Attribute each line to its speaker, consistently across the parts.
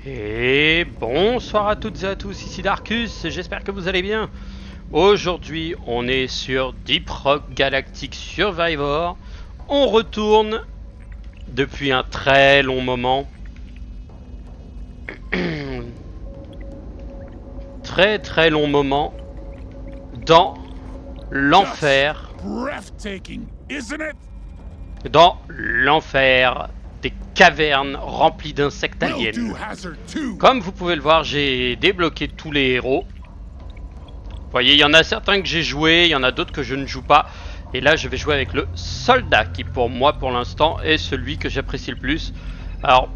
Speaker 1: Et bonsoir à toutes et à tous, ici Darkus, j'espère que vous allez bien. Aujourd'hui, on est sur Deep Rock Galactic Survivor. On retourne depuis un très long moment. Très long moment dans l'enfer. Dans l'enfer des cavernes remplies d'insectes aliens. Comme vous pouvez le voir, j'ai débloqué tous les héros. Vous voyez, il y en a certains que j'ai joué, il y en a d'autres que je ne joue pas. Et là, je vais jouer avec le soldat, qui pour moi, pour l'instant, est celui que j'apprécie le plus. Alors,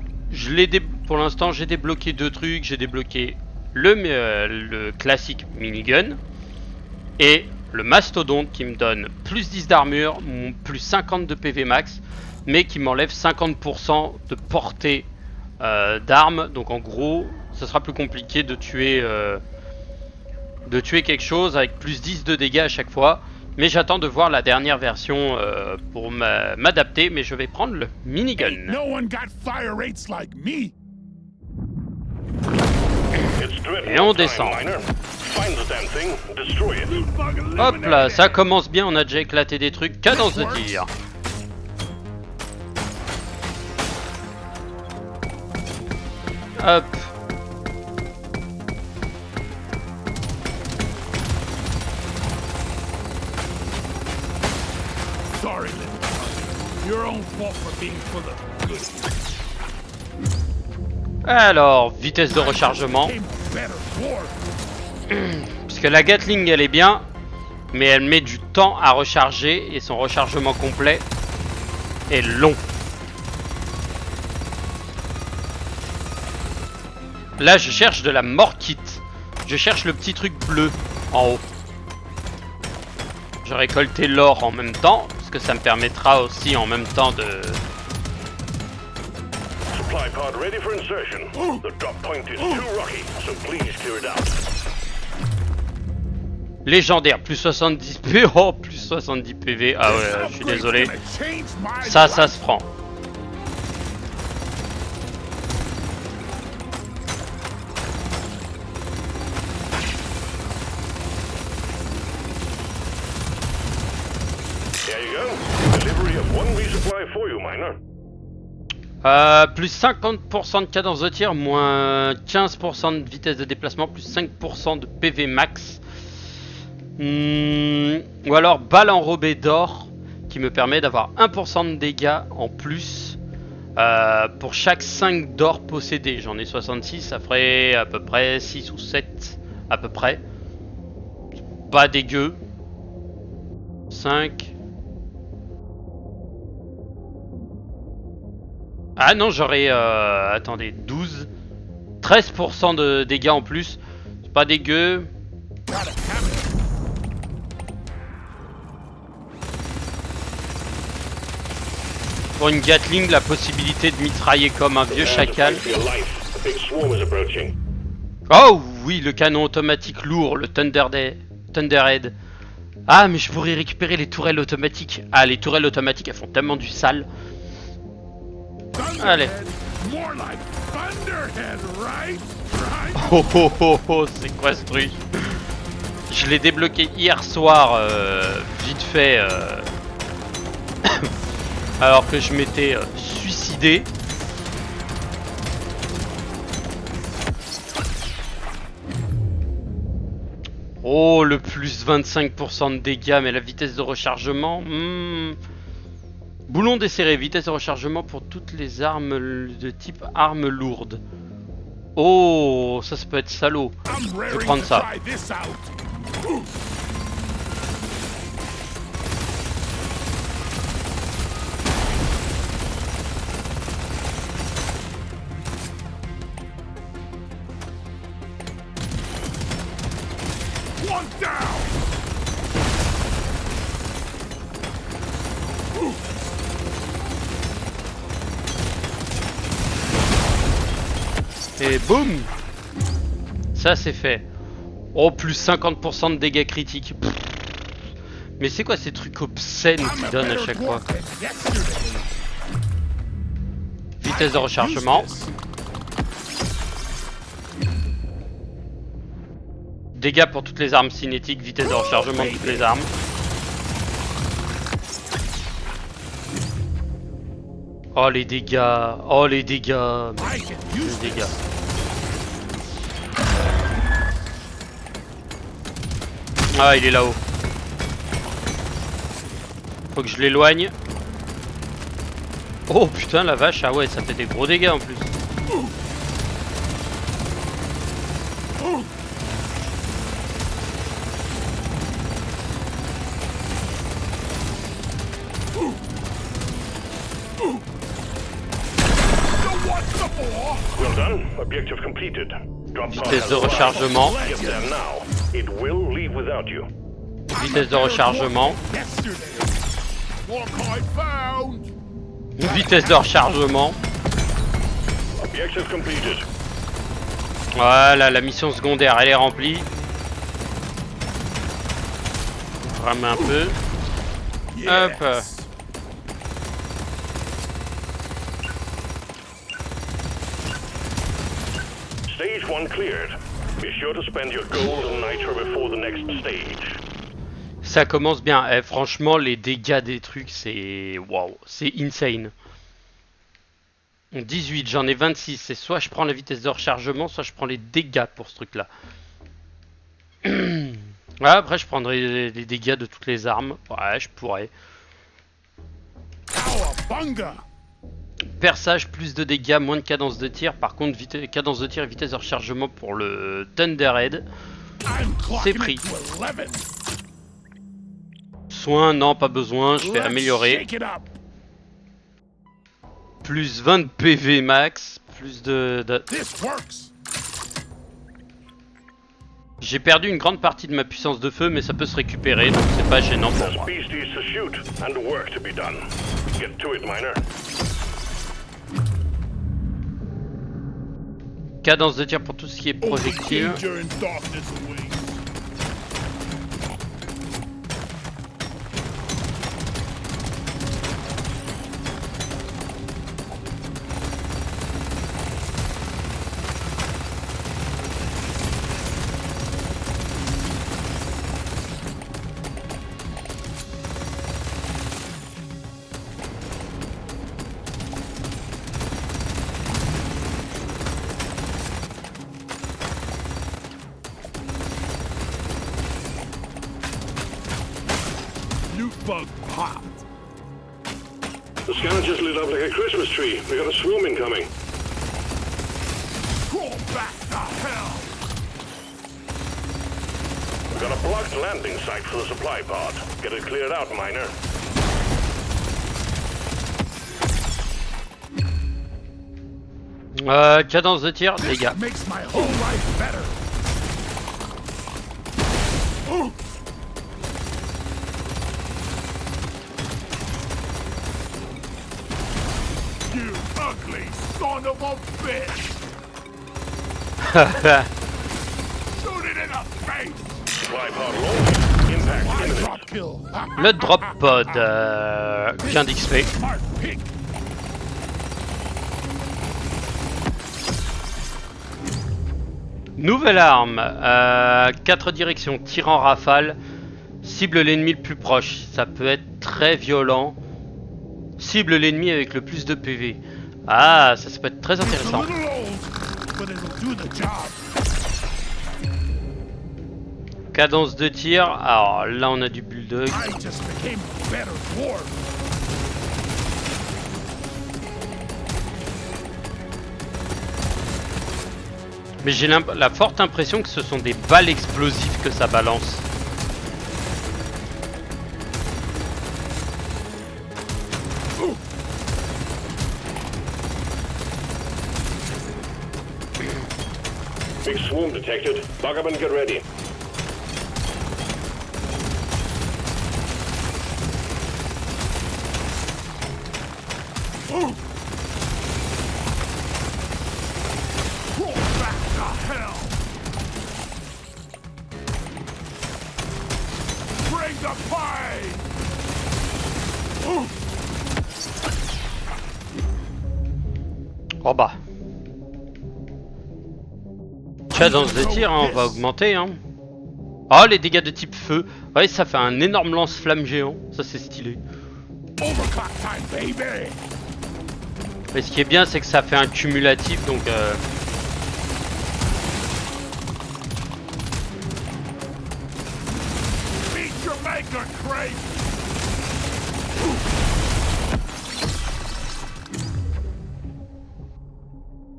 Speaker 1: pour l'instant, j'ai débloqué deux trucs. J'ai débloqué le classique minigun et le mastodonte qui me donne plus 10 d'armure, plus 50 de PV max, mais qui m'enlève 50% de portée d'armes. Donc en gros, ça sera plus compliqué de tuer quelque chose avec plus 10 de dégâts à chaque fois. Mais j'attends de voir la dernière version pour m'adapter, mais je vais prendre le minigun. Et on descend. Hop là, ça commence bien, on a déjà éclaté des trucs. Cadence de tir. Hop. Alors, vitesse de rechargement. Parce que la Gatling elle est bien, mais elle met du temps à recharger et son rechargement complet est long. Là je cherche de la mort kit. Je cherche le petit truc bleu en haut. Je récoltais l'or en même temps, parce que ça me permettra aussi en même temps de... Supply pod ready for insertion. The drop point is too rocky, so please clear it out. Légendaire, plus 70 PV, oh, plus 70 PV, ah ouais, je suis désolé. Ça se prend. Plus 50% de cadence de tir, moins 15% de vitesse de déplacement, plus 5% de PV max. Ou alors balle enrobée d'or qui me permet d'avoir 1% de dégâts en plus pour chaque 5 d'or possédé. J'en ai 66, ça ferait à peu près 6 ou 7 à peu près. Pas dégueu. 5. Ah non, j'aurais attendez, 12. 13% de dégâts en plus. C'est pas dégueu. Pour une Gatling, la possibilité de mitrailler comme un vieux chacal. Oh oui, le canon automatique lourd, le Thunderhead. Ah, mais je pourrais récupérer les tourelles automatiques. Ah, les tourelles automatiques, elles font tellement du sale. Allez. Oh, c'est quoi ce truc? Je l'ai débloqué hier soir, vite fait. Alors que je m'étais suicidé. Oh, le plus 25% de dégâts, mais la vitesse de rechargement... Boulon desserré, vitesse de rechargement pour toutes les armes de type armes lourdes. Oh, ça peut être salaud. Je vais prendre ça. Et boum! Ça c'est fait. Oh, plus 50% de dégâts critiques. Pff. Mais c'est quoi ces trucs obscènes qu'ils donnent à chaque fois? Vitesse de rechargement. Dégâts pour toutes les armes cinétiques, vitesse de rechargement de toutes les armes. Oh les dégâts, oh les dégâts, les dégâts. Ah, il est là-haut. Faut que je l'éloigne. Oh putain la vache, ah ouais, ça fait des gros dégâts en plus.
Speaker 2: Well done. Objective completed. Drop
Speaker 1: Vitesse de rechargement.
Speaker 2: Get there now. It will leave without you.
Speaker 1: Vitesse de rechargement. Vitesse de rechargement.
Speaker 2: Objective completed.
Speaker 1: Voilà, la mission secondaire, elle est remplie. Rame un peu. Hop.
Speaker 2: Stage 1 cleared. Be sure to spend your gold and nitro before the next stage.
Speaker 1: Ça commence bien. Eh, franchement, les dégâts des trucs, c'est... Waouh, c'est insane. 18, j'en ai 26. C'est soit je prends la vitesse de rechargement, soit je prends les dégâts pour ce truc-là. Après, je prendrai les dégâts de toutes les armes. Ouais, je pourrais. Perçage, plus de dégâts, moins de cadence de tir. Par contre, cadence de tir et vitesse de rechargement pour le Thunderhead. C'est pris. Soin, non, pas besoin. Je vais améliorer. Plus 20 de PV max. Plus de... J'ai perdu une grande partie de ma puissance de feu, mais ça peut se récupérer, donc c'est pas gênant pour moi. Cadence de tir pour tout ce qui est projectile.
Speaker 2: Bug popped. The scanner just lit up like a Christmas tree. We got a swarm incoming. Crawl back to hell. We got a blocked landing site for the supply pod. Get it cleared out, miner.
Speaker 1: Cadence de tir, dégâts.
Speaker 2: Makes my whole life better. You ugly son of a bitch! Shoot it in the face! Supply pod low. Impact imminent.
Speaker 1: Le drop pod vient d'XP. Nouvelle arme, 4 directions, tir en rafale, cible l'ennemi le plus proche, ça peut être très violent. Cible l'ennemi avec le plus de PV. Ah, ça peut être très intéressant. Cadence de tir, alors là on a du bulldog. Mais j'ai la forte impression que ce sont des balles explosives que ça balance.
Speaker 2: Big swarm detected. Bug up and get ready.
Speaker 1: Oh bah. Cadence de tir, hein, on va augmenter. Hein. Oh, les dégâts de type feu. Ouais, ça fait un énorme lance-flamme géant. Ça, c'est stylé. Mais ce qui est bien, c'est que ça fait un cumulatif, donc...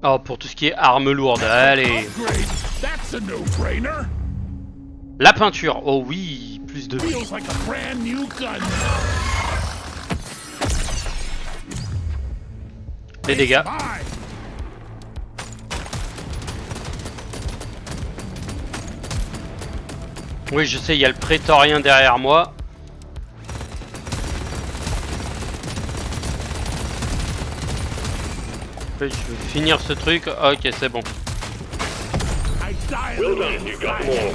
Speaker 1: Oh, pour tout ce qui est armes lourdes, allez. La peinture, oh oui, plus de... Les dégâts. Oui, je sais, il y a le prétorien derrière moi. Je vais finir ce truc. Ok, c'est bon.
Speaker 2: Well done, you got them all.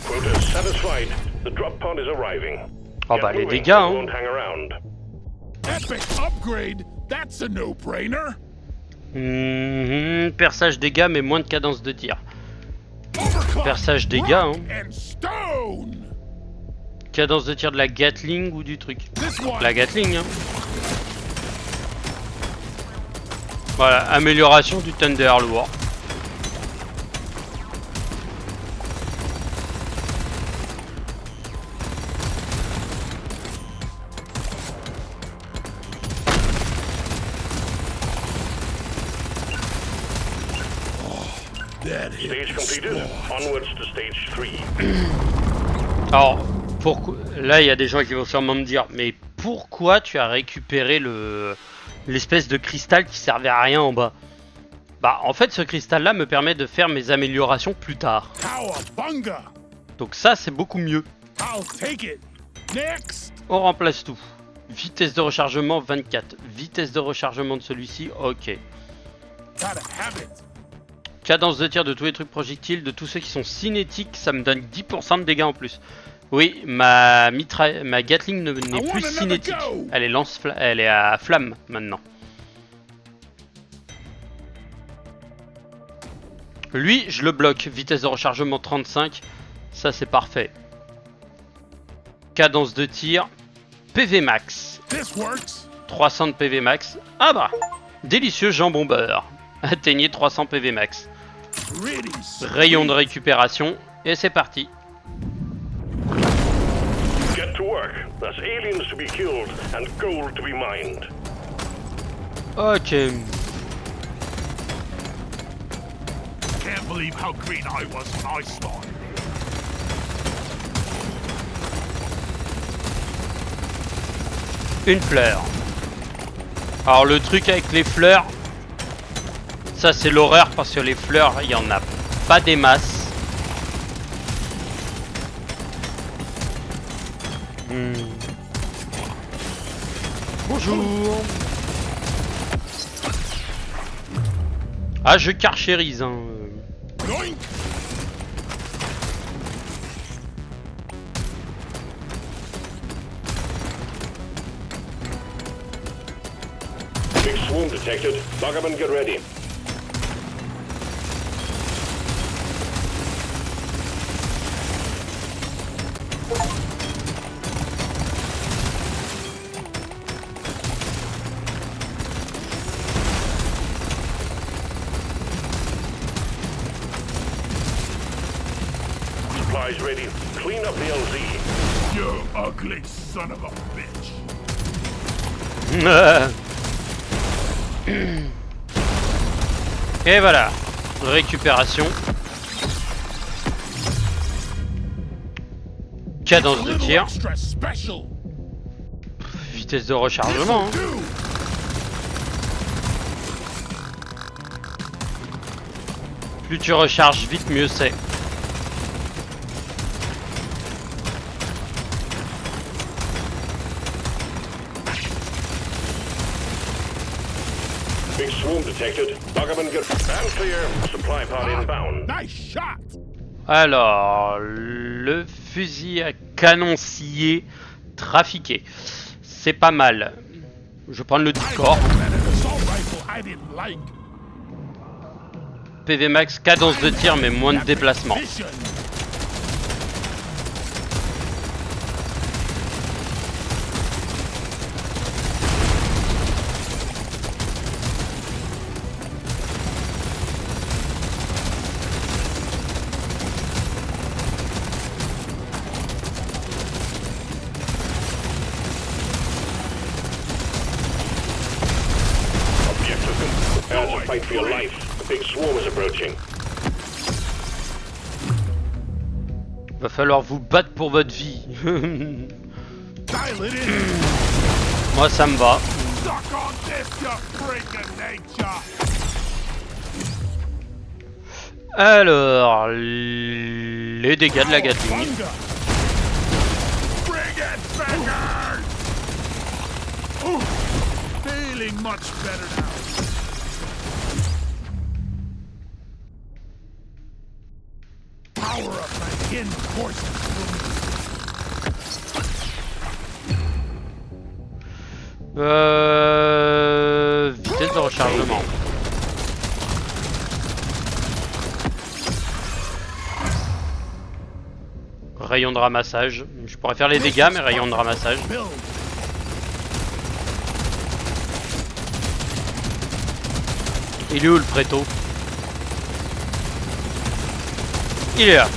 Speaker 2: Quota satisfied. The drop pod is arriving.
Speaker 1: Oh bah les dégâts, hein.
Speaker 2: Won't hang around.
Speaker 3: Epic upgrade. That's a no-brainer.
Speaker 1: Perçage dégâts mais moins de cadence de tir. Perçage dégâts, hein. Cadence de tir de la Gatling ou du truc. La Gatling, hein. Voilà, amélioration du Thunder lourd.
Speaker 2: Stage completed. Onwards to stage 3.
Speaker 1: Alors, là il y a des gens qui vont sûrement me dire, mais pourquoi tu as récupéré l'espèce de cristal qui servait à rien en bas? Bah en fait ce cristal là me permet de faire mes améliorations plus tard. Donc ça c'est beaucoup mieux. On remplace tout. Vitesse de rechargement 24. Vitesse de rechargement de celui-ci, ok. Cadence de tir de tous les trucs projectiles, de tous ceux qui sont cinétiques, ça me donne 10% de dégâts en plus. Oui, ma Gatling n'est plus cinétique. Elle est elle est à flamme maintenant. Lui, je le bloque. Vitesse de rechargement 35. Ça, c'est parfait. Cadence de tir. PV max. 300 de PV max. Ah bah, délicieux jambon beurre. Atteignez 300 PV max. Rayon de récupération. Et c'est parti.
Speaker 2: Get to work. There's aliens to be killed and gold to be mined.
Speaker 1: Ok.
Speaker 3: Can't believe how green I was when I started.
Speaker 1: Une fleur. Alors le truc avec les fleurs, ça c'est l'horreur parce que les fleurs, il y en a pas des masses. Bonjour. Ah, je carchérise, hein.
Speaker 2: Big swarm detected. Buggerman, get ready. Supplies ready. Clean up the LZ.
Speaker 3: You ugly son of a bitch.
Speaker 1: Et voilà. Récupération. Cadence de tir. Vitesse de rechargement. Hein. Plus tu recharges vite, mieux c'est.
Speaker 2: Big swarm detected. Buggerman, get and clear. Supply pod inbound.
Speaker 3: Nice shot.
Speaker 1: Alors, le fusil à canon scié trafiqué. C'est pas mal. Je vais prendre le 10 corps. PV max, cadence de tir mais moins de déplacement.
Speaker 2: Fight for your life. A big swarm is approaching.
Speaker 1: Va falloir vous battre pour votre vie. Moi ça me va. Alors, les dégâts de la Gatling. Vitesse de rechargement. Rayon de ramassage. Je pourrais faire les dégâts, mais rayon de ramassage. Il est où le préto? Il est là.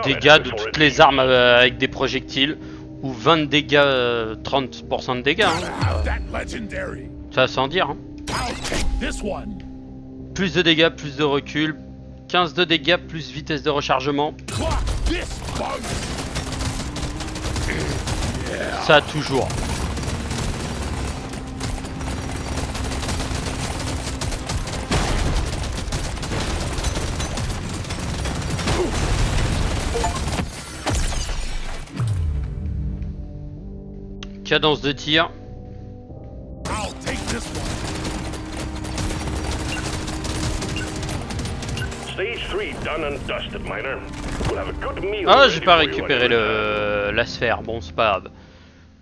Speaker 1: Dégâts de toutes les armes avec des projectiles ou 20 dégâts, 30% de dégâts. Hein. Ça sans dire. Hein. Plus de dégâts, plus de recul. 15 de dégâts, plus vitesse de rechargement. Ça toujours. Cadence de tir. Ah, j'ai pas récupéré la sphère. Bon, c'est pas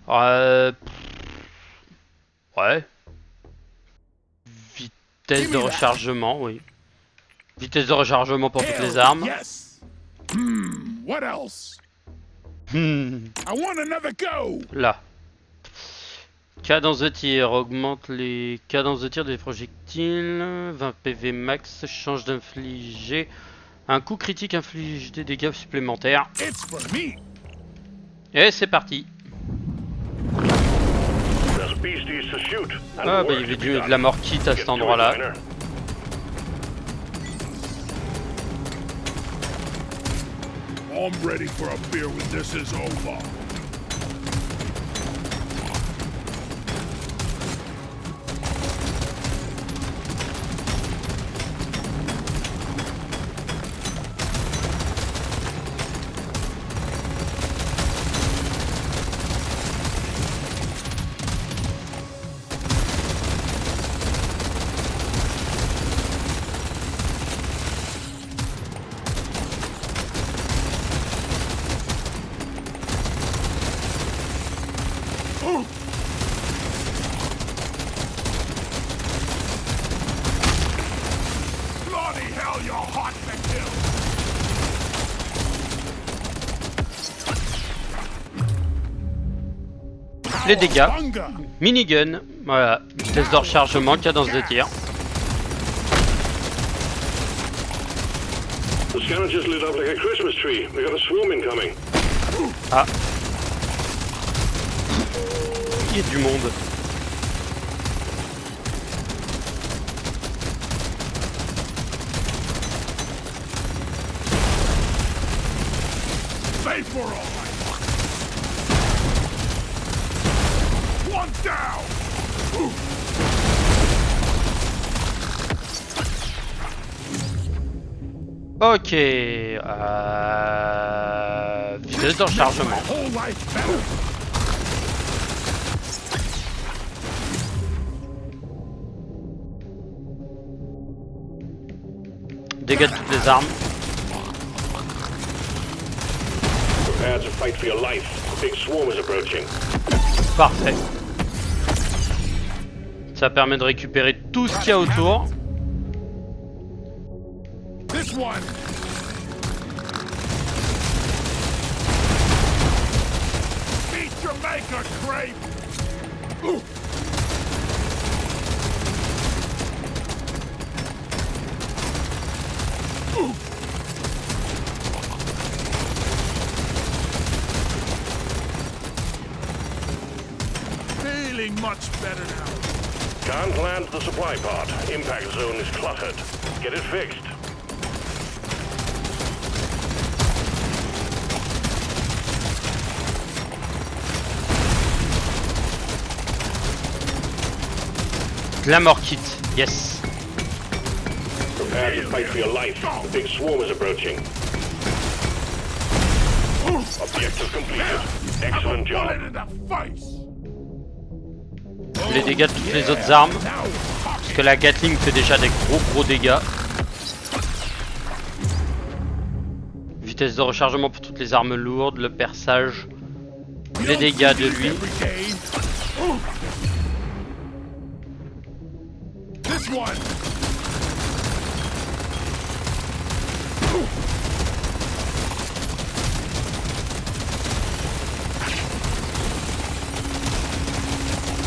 Speaker 1: grave. Ouais. Vitesse de rechargement, oui. Vitesse de rechargement pour toutes les armes. Là. Cadence de tir, augmente les cadences de tir des projectiles. 20 PV max, change d'infliger. Un coup critique inflige des dégâts supplémentaires. Et c'est parti. Ah bah il y avait de la mort quitte à cet endroit là.
Speaker 3: I'm ready for a beer when this is over.
Speaker 1: Les dégâts, minigun, voilà, vitesse de rechargement, cadence de tir. Ah, il y a du monde. Ok. Vitesse de rechargement. Dégâts de toutes les armes.
Speaker 2: Prepare to fight for your life. A big swarm is approaching.
Speaker 1: Parfait. Ça permet de récupérer tout ce qu'il y a autour.
Speaker 3: This one. Meet your maker, Crape. Feeling much better now.
Speaker 2: Can't land the supply pod. Impact zone is cluttered. Get it fixed.
Speaker 1: Glamour kit, yes.
Speaker 2: Prepare to fight for your life. A big swarm is approaching. Objective completed. Excellent job.
Speaker 3: Bullet in the face.
Speaker 1: Les dégâts de toutes les autres armes. Parce que la Gatling fait déjà des gros dégâts. Vitesse de rechargement pour toutes les armes lourdes, le perçage, les dégâts de lui.
Speaker 3: This one.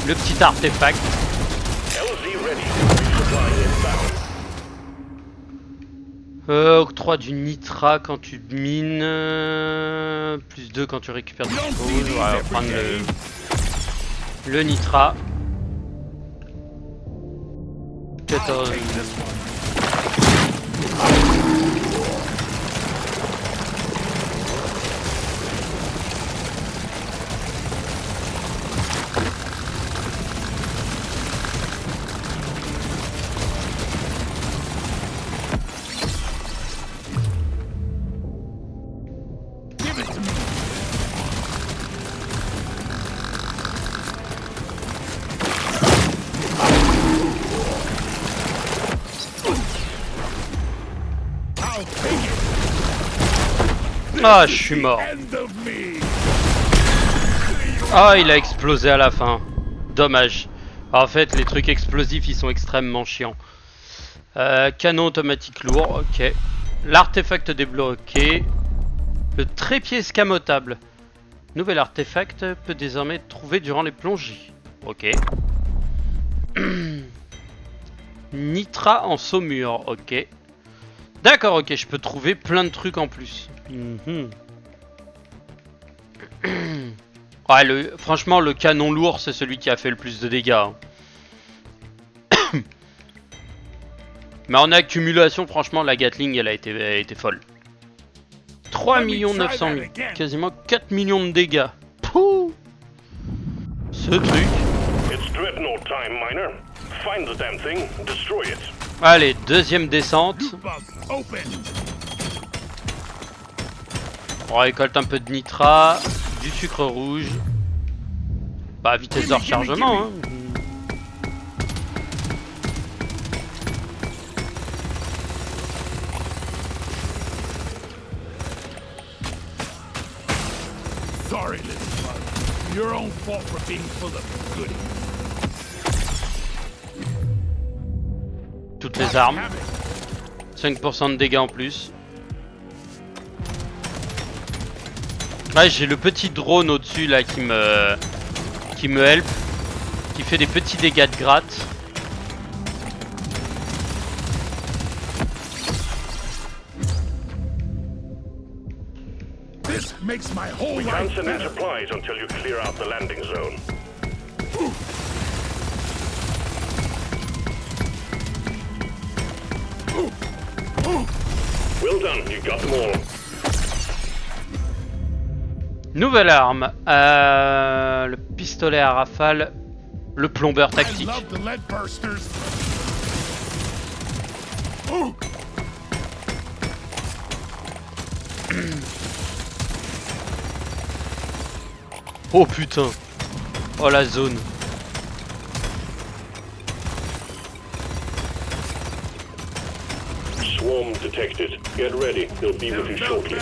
Speaker 1: Le petit artefact.
Speaker 2: LZ ready. Resupply inbound.
Speaker 1: Octroi du nitra quand tu mines. Plus 2 quand tu récupères des choses. Ouais, on va prendre le nitra. 14. Ah, je suis mort. Ah, il a explosé à la fin. Dommage. En fait, les trucs explosifs, ils sont extrêmement chiants. Canon automatique lourd, ok. L'artefact débloqué. Le trépied escamotable. Nouvel artefact peut désormais être trouvé durant les plongées. Ok. Nitra en saumure, ok. D'accord, ok, je peux trouver plein de trucs en plus. Ouais, franchement, le canon lourd, c'est celui qui a fait le plus de dégâts. Hein. Mais en accumulation, franchement, la Gatling, elle a été folle. 3 900 000, quasiment 4 millions de dégâts. Pouh. Ce truc.
Speaker 2: It's Dreadnought time, Miner. Find the damn thing, destroy it.
Speaker 1: Allez, deuxième descente. On récolte un peu de nitra, du sucre rouge. Bah, vitesse de rechargement, hein.
Speaker 3: Sorry, little bug. Your own fault for being full of goodies.
Speaker 1: Toutes les armes. 5% de dégâts en plus. Ouais, j'ai le petit drone au-dessus là qui me help. Qui fait des petits dégâts de gratte.
Speaker 3: This makes my whole
Speaker 2: We
Speaker 3: life
Speaker 2: can't send in
Speaker 3: better.
Speaker 2: supplies until you clear out the landing zone. Well done, you got them all.
Speaker 1: Nouvelle arme. Le pistolet à rafale. Le plombeur
Speaker 3: I
Speaker 1: tactique.
Speaker 3: love the lead bursters.
Speaker 1: Oh putain. Oh la zone.
Speaker 2: Swarm detected. Get ready. They'll be with you shortly.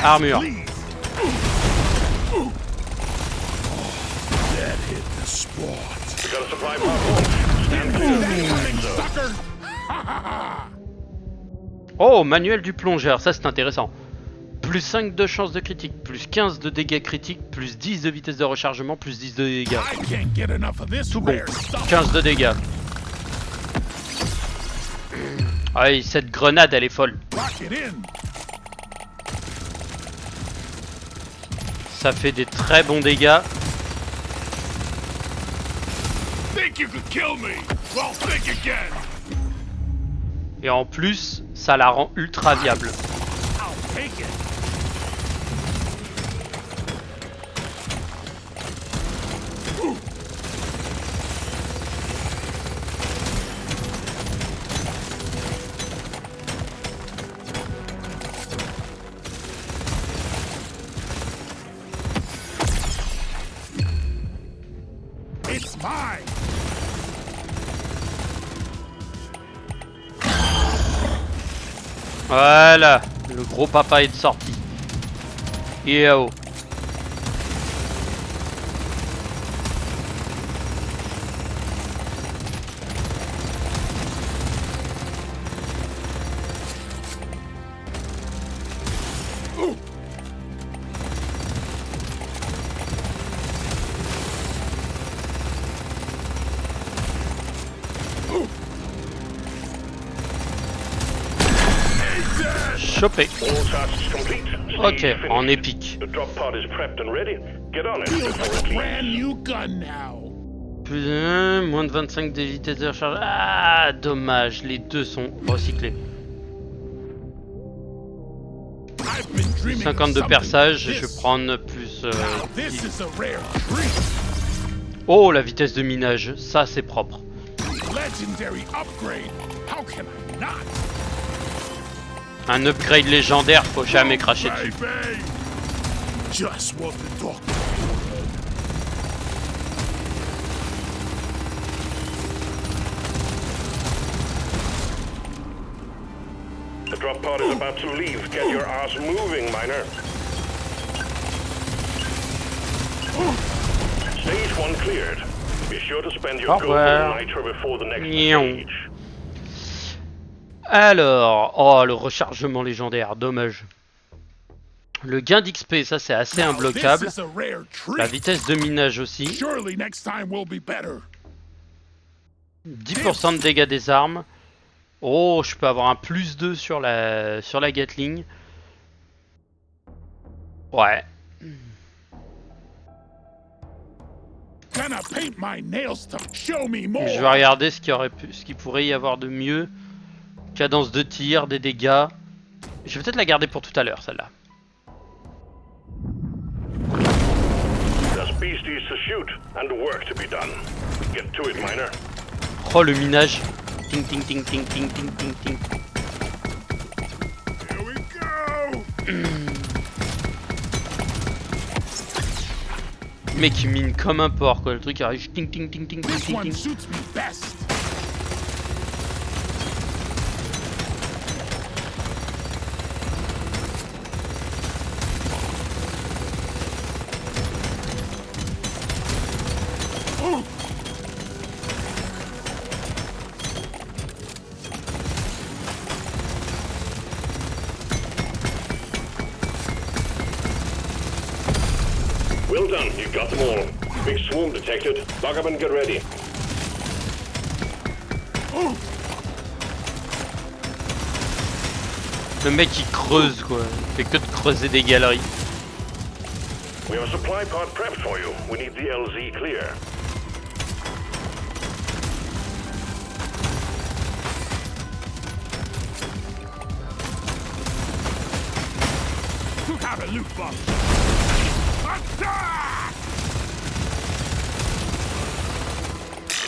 Speaker 1: Armure.
Speaker 3: That hit the spot.
Speaker 2: We got a supply pod. Stand clear.
Speaker 3: Sucker!
Speaker 1: Oh, manuel du plongeur, ça c'est intéressant. Plus 5 de chance de critique, plus 15 de dégâts critiques, plus 10 de vitesse de rechargement, plus 10 de dégâts.
Speaker 3: I can't get enough of this
Speaker 1: Tout bon.
Speaker 3: rare stuff.
Speaker 1: 15 de dégâts. Ah oui, cette grenade elle est folle.
Speaker 3: Lock it in.
Speaker 1: Ça fait des très bons dégâts.
Speaker 3: Think you could kill me? Well, think again.
Speaker 1: Et en plus, ça la rend ultra viable.
Speaker 3: I'll take it. It's mine.
Speaker 1: Voilà, le gros papa est sorti. Yo. Chopé.
Speaker 2: All tasks complete.
Speaker 1: Ok,
Speaker 2: Stage
Speaker 1: en
Speaker 2: finished.
Speaker 1: épique.
Speaker 2: The drop pod is prepped and ready. Get on it
Speaker 3: Feels
Speaker 2: before
Speaker 3: like
Speaker 2: it
Speaker 3: a
Speaker 2: leaves.
Speaker 3: brand new gun now.
Speaker 1: Plus de moins de 25 de vitesse de recharge. Ah, dommage, les deux sont recyclés.
Speaker 3: I've been dreaming of
Speaker 1: 50 de
Speaker 3: something
Speaker 1: perçage,
Speaker 3: like
Speaker 1: je vais
Speaker 3: this.
Speaker 1: prendre plus...
Speaker 3: Now this is a rare treat.
Speaker 1: Oh, la vitesse de minage, ça c'est propre.
Speaker 3: Legendary upgrade. How can I not?
Speaker 1: Un upgrade légendaire, faut jamais cracher dessus.
Speaker 3: Baby. Just what the doctor.
Speaker 2: The drop pod is about to leave. Get your ass moving, miner. Stage 1 cleared. Be sure to spend your
Speaker 1: Au
Speaker 2: golden
Speaker 1: revoir.
Speaker 2: nitro before the next
Speaker 1: Miaou.
Speaker 2: stage.
Speaker 1: Alors, oh, le rechargement légendaire, dommage. Le gain d'XP, ça c'est assez
Speaker 3: Now,
Speaker 1: imbloquable.
Speaker 3: this is a rare
Speaker 1: La
Speaker 3: treat.
Speaker 1: vitesse de minage aussi.
Speaker 3: Surely next time will be better.
Speaker 1: 10% de dégâts des armes. Oh, je peux avoir un plus 2 sur la Gatling. Ouais.
Speaker 3: Gonna paint my nails to show me more.
Speaker 1: Je vais regarder ce qu'il pourrait y avoir de mieux. Cadence de tir, des dégâts. Je vais peut-être la garder pour tout à l'heure, celle-là.
Speaker 2: There's beasties to shoot and work to be done. Get to it, miner.
Speaker 1: Oh, le minage. Ting, ting, ting, ting, ting, ting, ting, ting.
Speaker 3: Here we go.
Speaker 1: Le mec, il mine comme un porc, quoi. Le truc arrive. Ting, ting, ting, ting, ting,
Speaker 3: This
Speaker 1: ting,
Speaker 3: one
Speaker 1: ting.
Speaker 3: suits me best.
Speaker 2: Well done, you got them all. Big swarm detected. Lock up and get ready.
Speaker 1: Le mec, il creuse, quoi. Il fait que de creuser des galeries.
Speaker 2: We have a supply pod prepped for you. We need the LZ clear.
Speaker 3: Took out a loot box.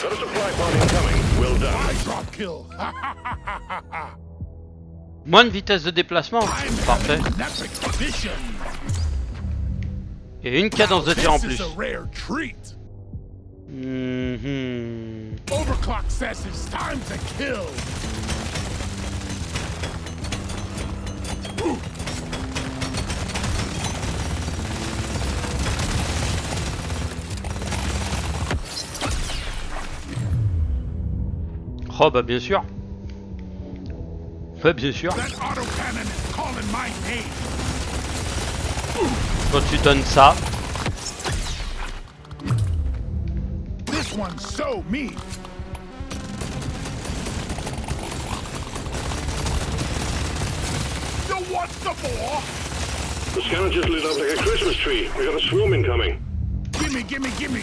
Speaker 2: Got a supply pod incoming. Well done.
Speaker 3: Drop kill.
Speaker 1: Moins de vitesse de déplacement. Parfait. Et une cadence de tir en plus.
Speaker 3: Overclock says it's time to kill.
Speaker 1: Oh bah bien sûr. Bah bien sûr.
Speaker 3: That autocannon is calling my name.
Speaker 1: Quand tu donnes ça.
Speaker 3: This one's so mean. You want some more?
Speaker 2: The scanner just lit up like a Christmas tree. We got a swarm incoming.
Speaker 3: Gimme, gimme, gimme.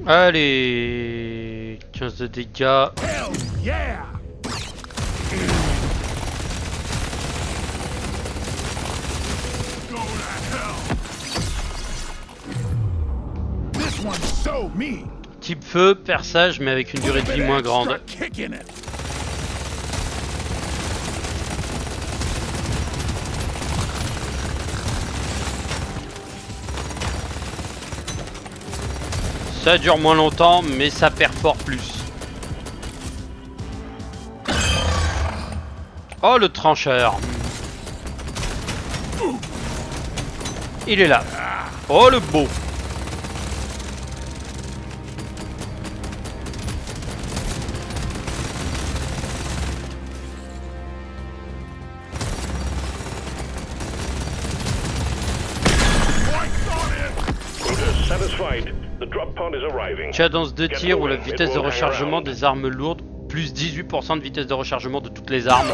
Speaker 1: Allez, 15 de dégâts.
Speaker 3: Hell yeah! Go to hell. This one's so mean.
Speaker 1: Type feu, perçage, mais avec une durée de vie moins grande.
Speaker 3: Kicking it.
Speaker 1: Ça dure moins longtemps, mais ça perfore plus. Oh, le trancheur. Il est là. Oh, le beau.
Speaker 2: Satisfied. The drop pod is arriving.
Speaker 1: Cadence de tir ou la vitesse de rechargement des armes lourdes, plus 18% de vitesse de rechargement de toutes les armes.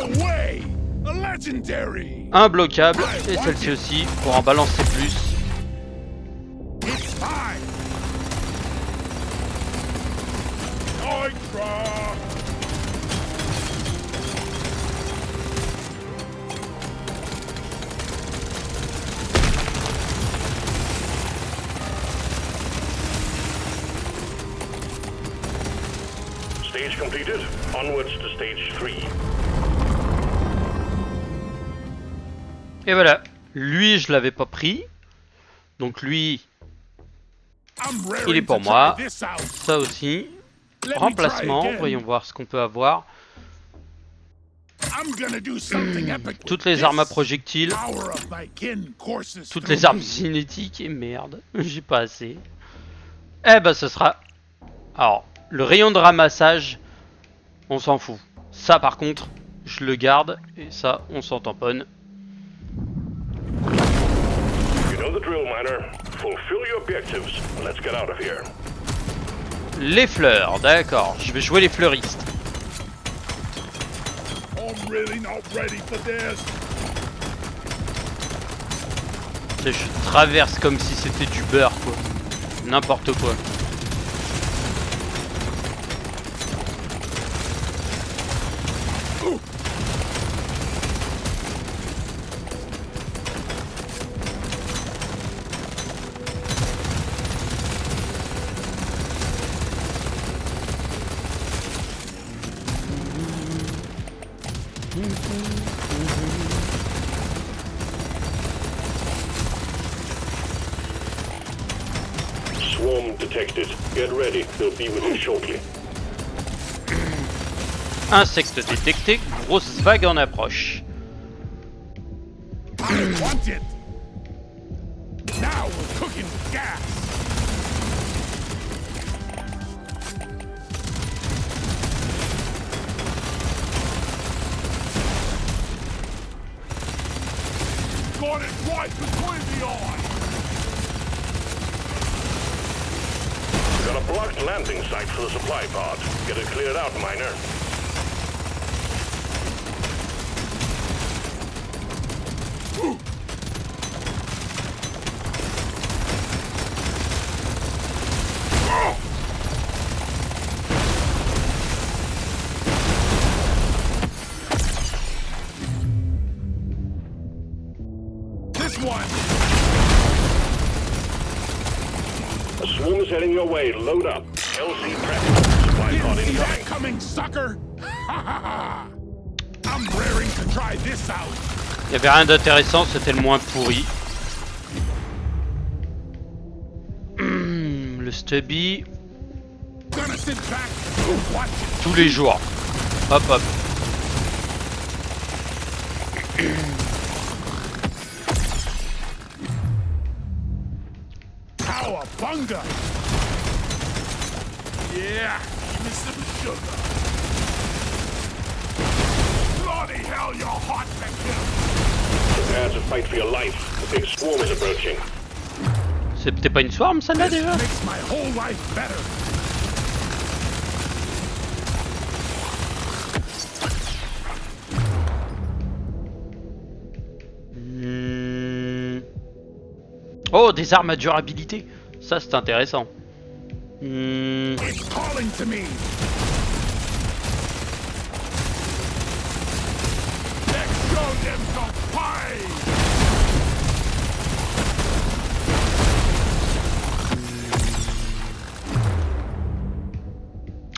Speaker 1: Imbloquable, et celle-ci aussi, pour en balancer plus.
Speaker 2: Stage completed. Onwards to stage 3.
Speaker 1: Et voilà, lui je l'avais pas pris, donc lui il est pour moi, ça aussi. Remplacement, voyons voir ce qu'on peut avoir. Toutes les armes à projectiles, toutes les armes cinétiques, et merde, j'ai pas assez. Eh ben ce sera... Alors, le rayon de ramassage, on s'en fout. Ça par contre, je le garde, et ça on s'en tamponne. Les fleurs, d'accord, je vais jouer les fleuristes. Je traverse comme si c'était du beurre quoi. N'importe quoi.
Speaker 2: Swarm detected. Get ready. They'll be with you shortly.
Speaker 1: Insecte détecté, grosse vague en approche.
Speaker 3: Got it right between the eyes.
Speaker 2: We got a blocked landing site for the supply pod. Get it cleared out, miner. heading your way. Load up. LC prep. Supply pod
Speaker 3: See that
Speaker 2: incoming.
Speaker 3: coming, sucker? I'm raring to try this out.
Speaker 1: Il y avait rien d'intéressant, c'était le moins pourri. Le stubby.
Speaker 3: Gonna sit back and watch it.
Speaker 1: Tous les jours. Hop hop.
Speaker 3: Cowabunga! Yeah, give me some sugar. Bloody hell, you're hot to kill.
Speaker 2: Prepare to fight for your life. The big swarm is approaching.
Speaker 1: C'est peut-être pas une swarm celle-là
Speaker 3: This
Speaker 1: déjà?
Speaker 3: makes my whole life better.
Speaker 1: Oh, des armes à durabilité. Ça, c'est intéressant.
Speaker 3: It's calling to me. Let's show them some fight.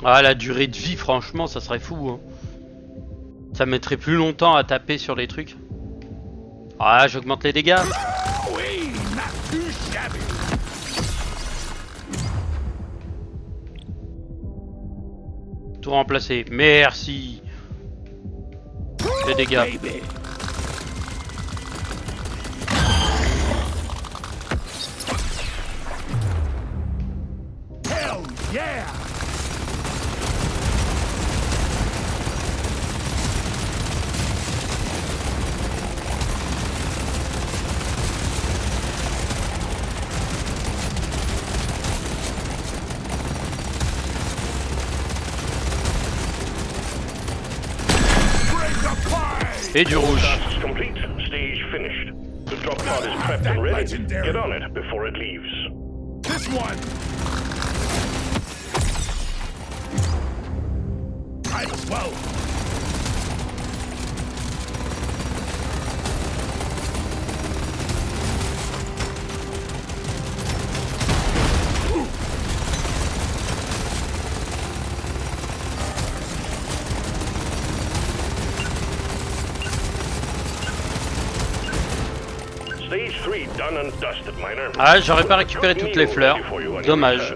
Speaker 1: Ah, la durée de vie, franchement, ça serait fou. Hein. Ça mettrait plus longtemps à taper sur les trucs. Ah, j'augmente les dégâts.
Speaker 3: Oui, not too shabby.
Speaker 1: Tout remplacé. Merci. Les dégâts.
Speaker 3: Baby. Hell yeah! Break the fight!
Speaker 1: Et du rouge.
Speaker 2: Tasks complete. Stage finished. The drop pod is prepped and ready. Get on it before it leaves.
Speaker 3: This one! Might as well.
Speaker 2: Stage 3 done and dusted, miner.
Speaker 1: Ah, j'aurais pas récupéré toutes les fleurs. Dommage.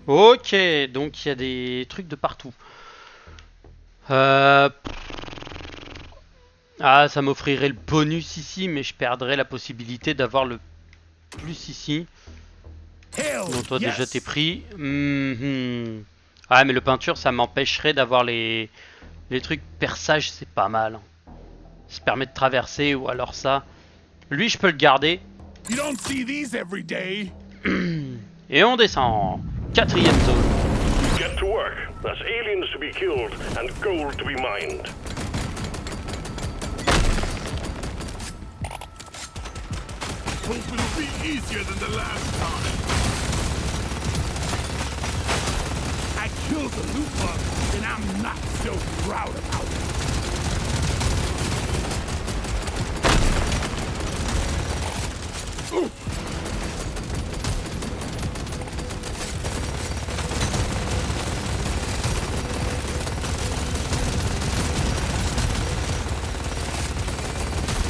Speaker 1: Ok, donc il y a des trucs de partout. Ah, ça m'offrirait le bonus ici, mais je perdrais la possibilité d'avoir le plus ici.
Speaker 3: Hell
Speaker 1: Dont toi déjà
Speaker 3: yes.
Speaker 1: t'es pris. Ah, mais le peinture, ça m'empêcherait d'avoir les trucs perçage, c'est pas mal. Ça permet de traverser, ou alors ça. Lui, je peux le garder.
Speaker 3: You don't see these every day.
Speaker 1: Et on descend. 4ème zone.
Speaker 2: Get to work. There's aliens to be killed and gold to be mined.
Speaker 3: Hope it'll be easier than the last time. I killed the loot bug, and I'm not so proud about it.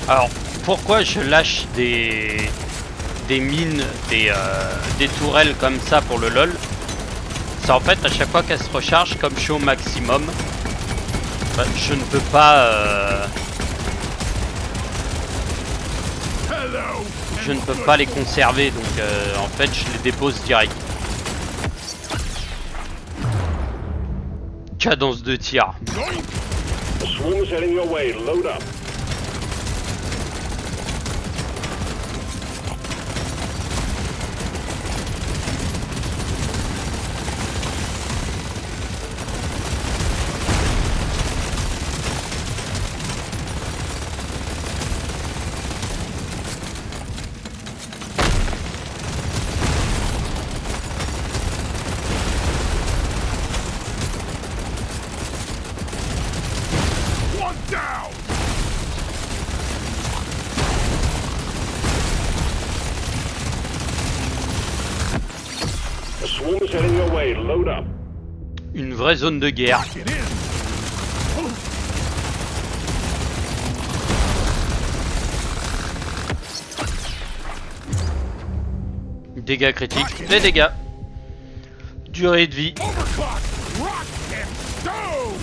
Speaker 1: Alors, pourquoi je lâche des mines, des tourelles comme ça pour le LOL? C'est en fait à chaque fois qu'elles se rechargent, comme je suis au maximum, bah, je ne peux pas les conserver, donc en fait je les dépose direct. Cadence de tir.
Speaker 2: The swarm's heading your way. Load up.
Speaker 3: One down!
Speaker 2: A swarm is heading your way. Load up.
Speaker 1: Une vraie zone de guerre.
Speaker 3: Lock it in.
Speaker 1: Dégâts critiques, les dégâts. Durée de vie.
Speaker 3: Overclock. Rock and stone.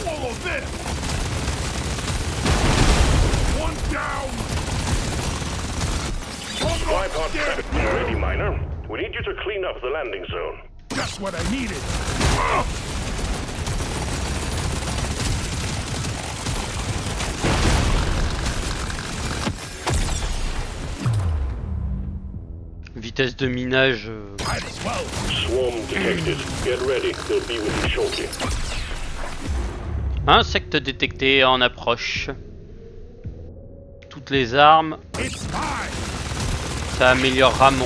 Speaker 3: Swallow this. One down.
Speaker 2: Tripod traffic ready, Miner. We need you to clean up the landing zone.
Speaker 3: Just what I needed.
Speaker 1: Vitesse de minage.
Speaker 3: Might as well.
Speaker 2: Swarm detected. Get ready. They'll be with you shortly.
Speaker 1: Insecte détecté en approche. Toutes les armes.
Speaker 3: It's mine.
Speaker 1: Ça améliorera mon...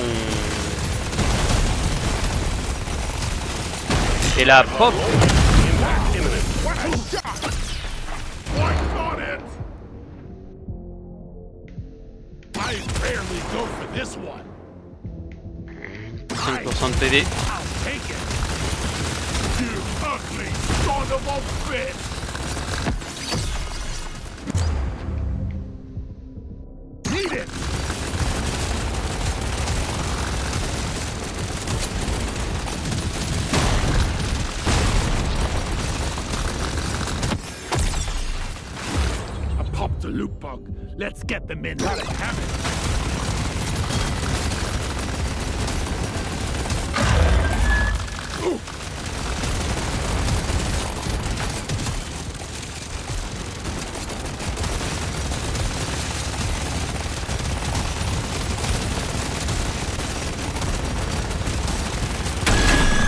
Speaker 1: Et la pop.
Speaker 2: Impact imminent.
Speaker 3: What a shot. What's on it? I rarely go for this one.
Speaker 1: 5% de PV.
Speaker 3: I'll take it. You ugly son of a bitch. Need it. I popped a loot bug. Let's get them in while I have it.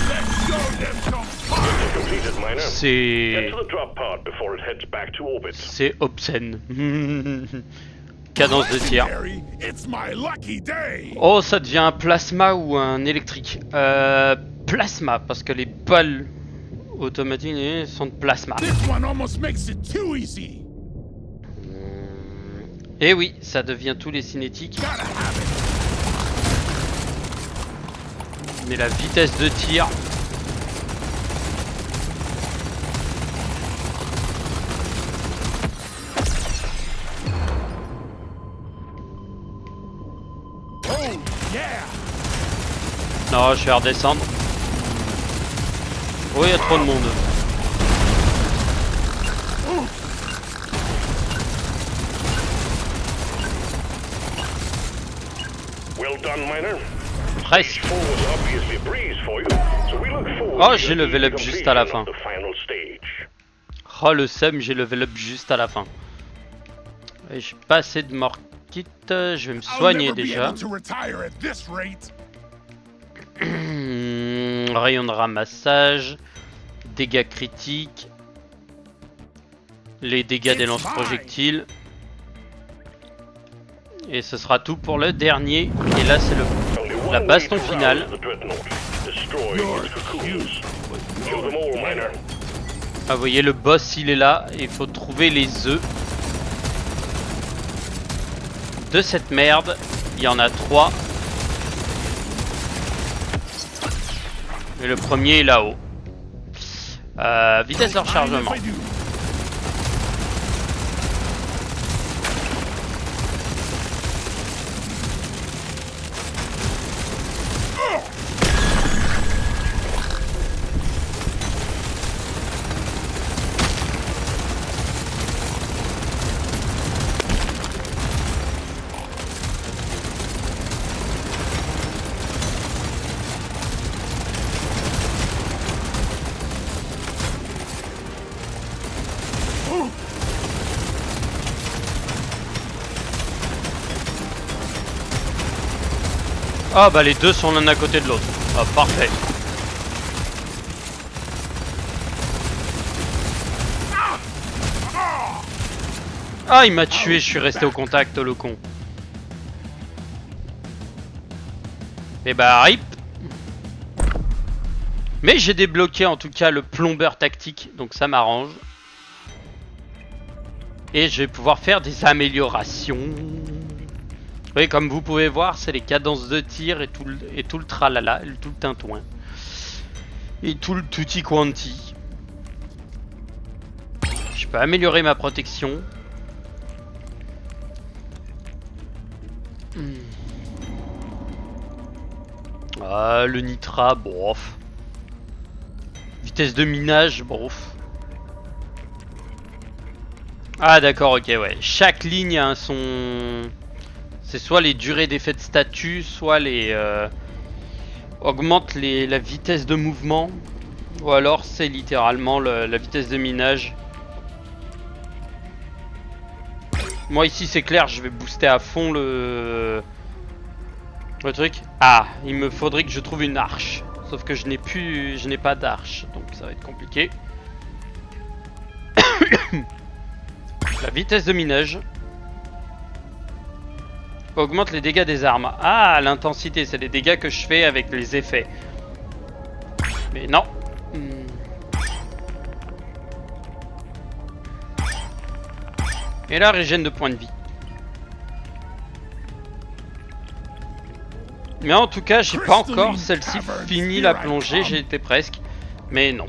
Speaker 3: Let's show them some fire.
Speaker 2: Completed, Miner. Get
Speaker 1: C'est...
Speaker 2: to the drop pod before it heads back to orbit.
Speaker 1: C'est obscène. Cadence de tir.
Speaker 3: Legendary, it's my lucky day.
Speaker 1: Oh, ça devient un plasma ou un électrique. Plasma, parce que les balles automatiques sont de plasma.
Speaker 3: This one almost makes it too easy.
Speaker 1: Et oui, ça devient tous les cinétiques.
Speaker 3: Gotta have it.
Speaker 1: Mais la vitesse de tir...
Speaker 3: Oh yeah.
Speaker 1: Non, je vais redescendre. Oh, il y a trop de monde.
Speaker 2: Well done, Miner.
Speaker 1: Presque.
Speaker 2: Four was obviously a breeze for you, so we look forward
Speaker 1: Oh,
Speaker 2: to
Speaker 1: j'ai
Speaker 2: your
Speaker 1: level up
Speaker 2: completion
Speaker 1: juste à la fin.
Speaker 2: of the final stage.
Speaker 1: Oh, le seum, j'ai level up juste à la fin. Et j'ai pas assez de mort kit. Je vais me
Speaker 3: I'll
Speaker 1: soigner
Speaker 3: never be
Speaker 1: déjà.
Speaker 3: able to retire at this rate.
Speaker 1: Rayon de ramassage. Dégâts critiques. Les dégâts des lance-projectiles. Et ce sera tout pour le dernier. Et là, c'est le...
Speaker 2: Only
Speaker 1: La
Speaker 2: one
Speaker 1: baston
Speaker 2: way to
Speaker 1: finale.
Speaker 2: rouse the Dreadnought. Destroy
Speaker 3: You're
Speaker 2: its cocoons.
Speaker 3: cute, but
Speaker 2: Kill them all, Miner.
Speaker 1: Ah, vous voyez, le boss, il est là. Il faut trouver les œufs de cette merde. Il y en a 3. Et le premier est là-haut. Vitesse de rechargement.
Speaker 3: Mind if I do?
Speaker 1: Ah bah les deux sont l'un à côté de l'autre. Ah parfait. Ah il m'a tué, je suis resté au contact le con. Et bah rip. Mais j'ai débloqué en tout cas le plombeur tactique, donc ça m'arrange. Et je vais pouvoir faire des améliorations. Oui, comme vous pouvez voir, c'est les cadences de tir et tout le tralala, tout le tintouin. Et tout le tutti quanti. Je peux améliorer ma protection. Ah, le nitrat, bof. Vitesse de minage, bof. Ah d'accord, ok, ouais. Chaque ligne a son... C'est soit les durées d'effet de statut, soit les... augmente la vitesse de mouvement. Ou alors c'est littéralement la vitesse de minage. Moi ici c'est clair, je vais booster à fond le truc. Ah, il me faudrait que je trouve une arche. Sauf que je n'ai pas d'arche, donc ça va être compliqué. La vitesse de minage augmente les dégâts des armes. Ah, l'intensité, c'est les dégâts que je fais avec les effets. Mais non. Et là, régène de points de vie. Mais en tout cas, j'ai pas encore celle-ci fini la plongée, j'ai été presque. Mais non.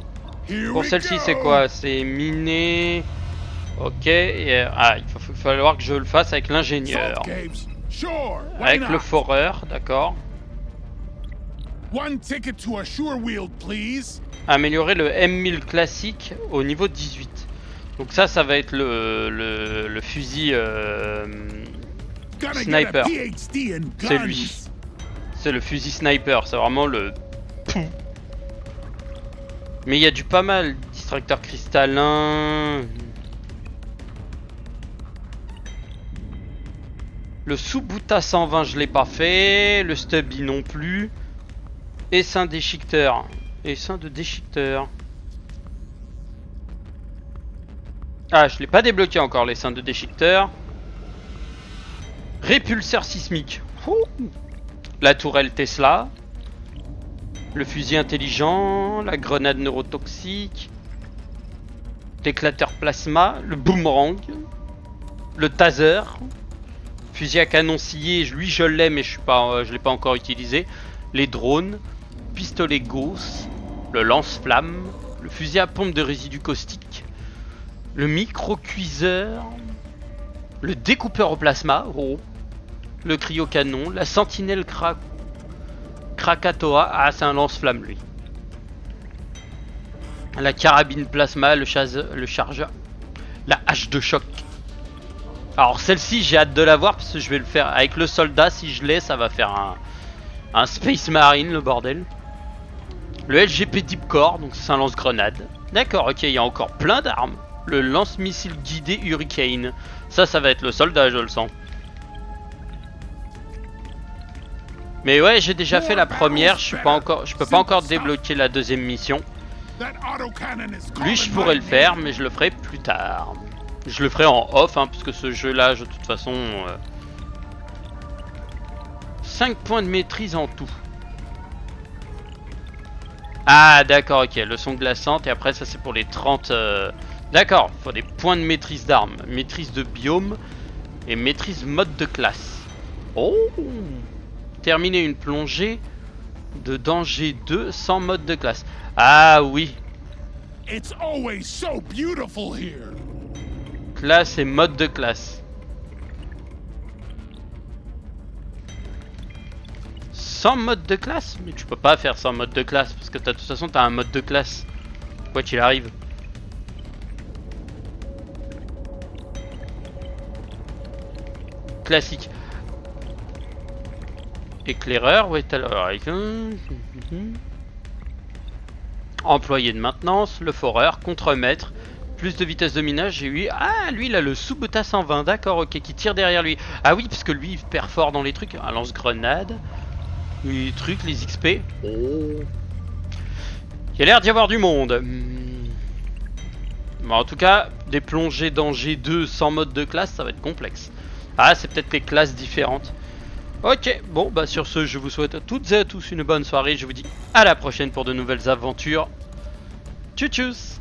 Speaker 1: Pour celle-ci, c'est quoi? C'est miner. Ok, et, ah, il va falloir que je le fasse avec l'ingénieur. Avec le foreur, d'accord. Améliorer le M1000 classique au niveau 18. Donc ça va être le fusil sniper. C'est lui. C'est le fusil sniper, c'est vraiment le... Mais il y a du pas mal. Distracteur cristallin... Le Subuta 120 je l'ai pas fait, le Stubby non plus. Essaim déchiqueteur. Essaim de déchiqueteur. Ah, je l'ai pas débloqué encore, l'essaim de déchiqueteur. Répulseur sismique. Ouh. La tourelle Tesla. Le fusil intelligent, la grenade neurotoxique. L'éclateur plasma, le boomerang. Le taser. Fusil à canon scié, lui je l'ai mais je l'ai pas encore utilisé. Les drones, pistolet Gauss, le lance-flamme, le fusil à pompe de résidus caustiques, le micro-cuiseur, le découpeur au plasma, oh, le cryo-canon, la sentinelle Krakatoa, ah c'est un lance-flamme lui. La carabine plasma, le chargeur, la hache de choc. Alors celle-ci j'ai hâte de la voir parce que je vais le faire avec le soldat, si je l'ai ça va faire un Space Marine le bordel. Le LGP Deep Core, donc c'est un lance-grenade. D'accord, ok, il y a encore plein d'armes. Le lance-missile guidé Hurricane, ça va être le soldat je le sens. Mais ouais j'ai déjà fait la première, je peux pas encore débloquer la deuxième mission. Lui je pourrais le faire mais je le ferai plus tard. Je le ferai en off, hein, parce que ce jeu-là, de toute façon... 5 points de maîtrise en tout. Ah, d'accord, ok. Leçon glaçante, et après, ça, c'est pour les 30... D'accord, il faut des points de maîtrise d'armes. Maîtrise de biome et maîtrise mode de classe. Oh! Terminer une plongée de danger 2 sans mode de classe. Ah, oui.
Speaker 3: It's always so beautiful here.
Speaker 1: Classe et mode de classe. Sans mode de classe? Mais tu peux pas faire sans mode de classe parce que de toute façon t'as un mode de classe. Quoi qu'il arrive. Classique. Éclaireur, ouais, alors employé de maintenance, le foreur, contremaître. Plus de vitesse de minage, j'ai eu... Ah, lui, il a le Subuta 120, d'accord, ok, qui tire derrière lui. Ah oui, parce que lui, il perd fort dans les trucs. Un lance-grenade, les trucs, les XP. Oh. Il y a l'air d'y avoir du monde. Bon, en tout cas, des plongées dans G2 sans mode de classe, ça va être complexe. Ah, c'est peut-être des classes différentes. Ok, bon, bah sur ce, je vous souhaite à toutes et à tous une bonne soirée. Je vous dis à la prochaine pour de nouvelles aventures. Tchuss tchuss.